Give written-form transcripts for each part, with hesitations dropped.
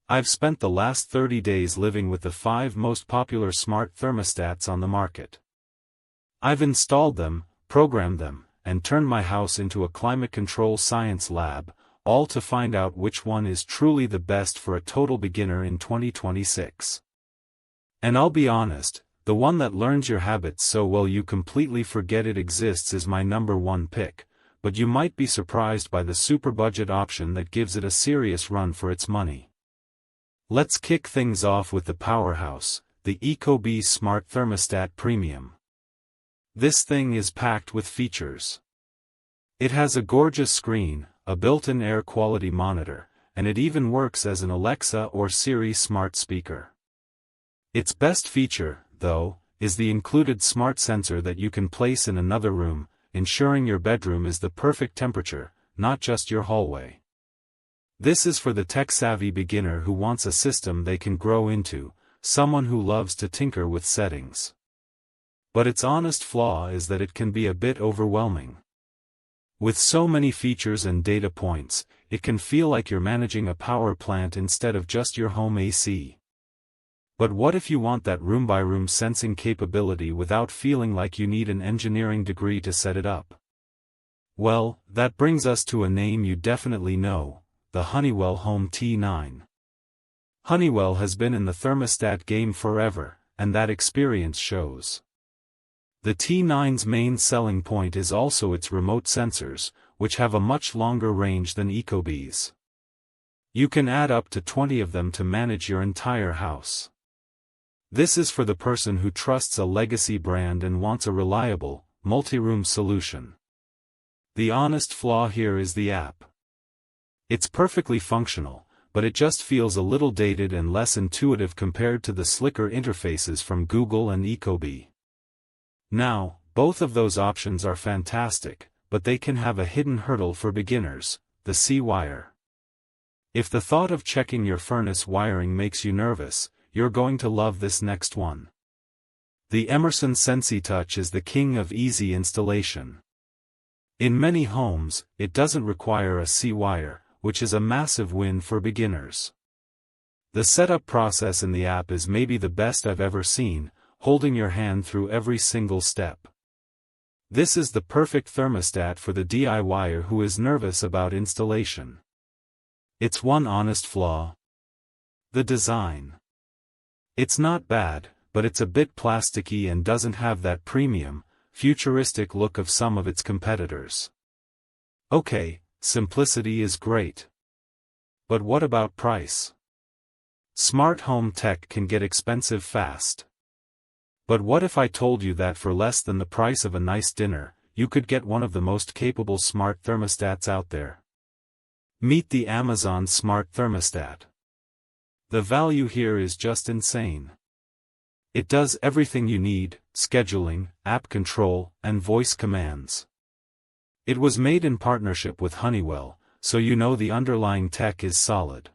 I've spent the last 30 days living with the 5 most popular smart thermostats on the market. I've installed them, programmed them, and turned my house into a climate control science lab, all to find out which one is truly the best for a total beginner in 2026. And I'll be honest, the one that learns your habits so well you completely forget it exists is my number one pick, but you might be surprised by the super budget option that gives it a serious run for its money. Let's kick things off with the powerhouse, the Ecobee Smart Thermostat Premium. This thing is packed with features. It has a gorgeous screen, a built-in air quality monitor, and it even works as an Alexa or Siri smart speaker. Its best feature, though, is the included smart sensor that you can place in another room, ensuring your bedroom is the perfect temperature, not just your hallway. This is for the tech-savvy beginner who wants a system they can grow into, someone who loves to tinker with settings. But its honest flaw is that it can be a bit overwhelming. With so many features and data points, it can feel like you're managing a power plant instead of just your home AC. But what if you want that room-by-room sensing capability without feeling like you need an engineering degree to set it up? Well, that brings us to a name you definitely know, the Honeywell Home T9. Honeywell has been in the thermostat game forever, and that experience shows. The T9's main selling point is also its remote sensors, which have a much longer range than Ecobee's. You can add up to 20 of them to manage your entire house. This is for the person who trusts a legacy brand and wants a reliable, multi-room solution. The honest flaw here is the app. It's perfectly functional, but it just feels a little dated and less intuitive compared to the slicker interfaces from Google and Ecobee. Now, both of those options are fantastic, but they can have a hidden hurdle for beginners, the C-wire. If the thought of checking your furnace wiring makes you nervous, you're going to love this next one. The Emerson Sensi Touch is the king of easy installation. In many homes, it doesn't require a C-wire, which is a massive win for beginners. The setup process in the app is maybe the best I've ever seen, holding your hand through every single step. This is the perfect thermostat for the DIYer who is nervous about installation. Its one honest flaw: the design. It's not bad, but it's a bit plasticky and doesn't have that premium, futuristic look of some of its competitors. Okay, simplicity is great. But what about price? Smart home tech can get expensive fast. But what if I told you that for less than the price of a nice dinner, you could get one of the most capable smart thermostats out there? Meet the Amazon Smart Thermostat. The value here is just insane. It does everything you need: scheduling, app control, and voice commands. It was made in partnership with Honeywell, so you know the underlying tech is solid.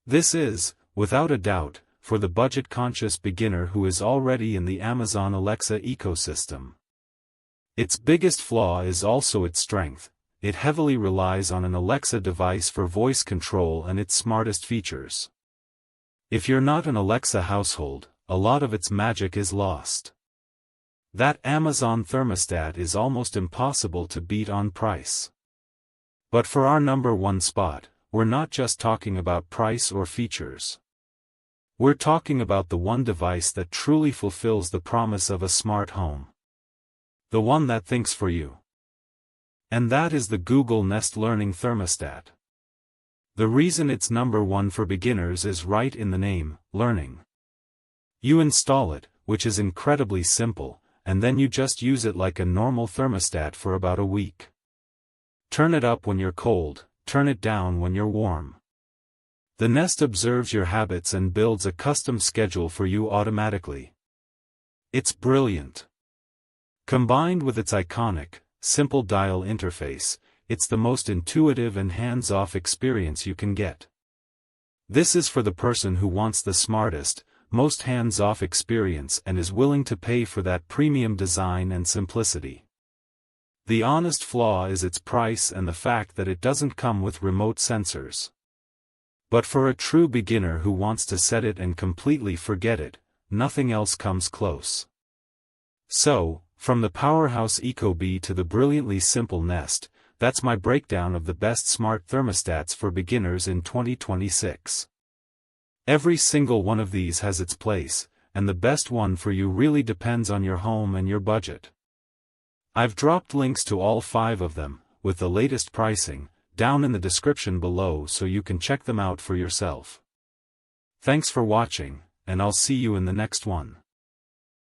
This is, without a doubt, for the budget-conscious beginner who is already in the Amazon Alexa ecosystem. Its biggest flaw is also its strength: it heavily relies on an Alexa device for voice control and its smartest features. If you're not an Alexa household, a lot of its magic is lost. That Amazon thermostat is almost impossible to beat on price. But for our number one spot, we're not just talking about price or features. We're talking about the one device that truly fulfills the promise of a smart home. The one that thinks for you. And that is the Google Nest Learning Thermostat. The reason it's number one for beginners is right in the name: learning. You install it, which is incredibly simple, and then you just use it like a normal thermostat for about a week. Turn it up when you're cold, turn it down when you're warm. The Nest observes your habits and builds a custom schedule for you automatically. It's brilliant. Combined with its iconic, simple dial interface, it's the most intuitive and hands-off experience you can get. This is for the person who wants the smartest, most hands-off experience and is willing to pay for that premium design and simplicity. The honest flaw is its price and the fact that it doesn't come with remote sensors. But for a true beginner who wants to set it and completely forget it, nothing else comes close. So, from the powerhouse Ecobee to the brilliantly simple Nest, that's my breakdown of the best smart thermostats for beginners in 2026. Every single one of these has its place, and the best one for you really depends on your home and your budget. I've dropped links to all 5 of them, with the latest pricing, down in the description below so you can check them out for yourself. Thanks for watching, and I'll see you in the next one.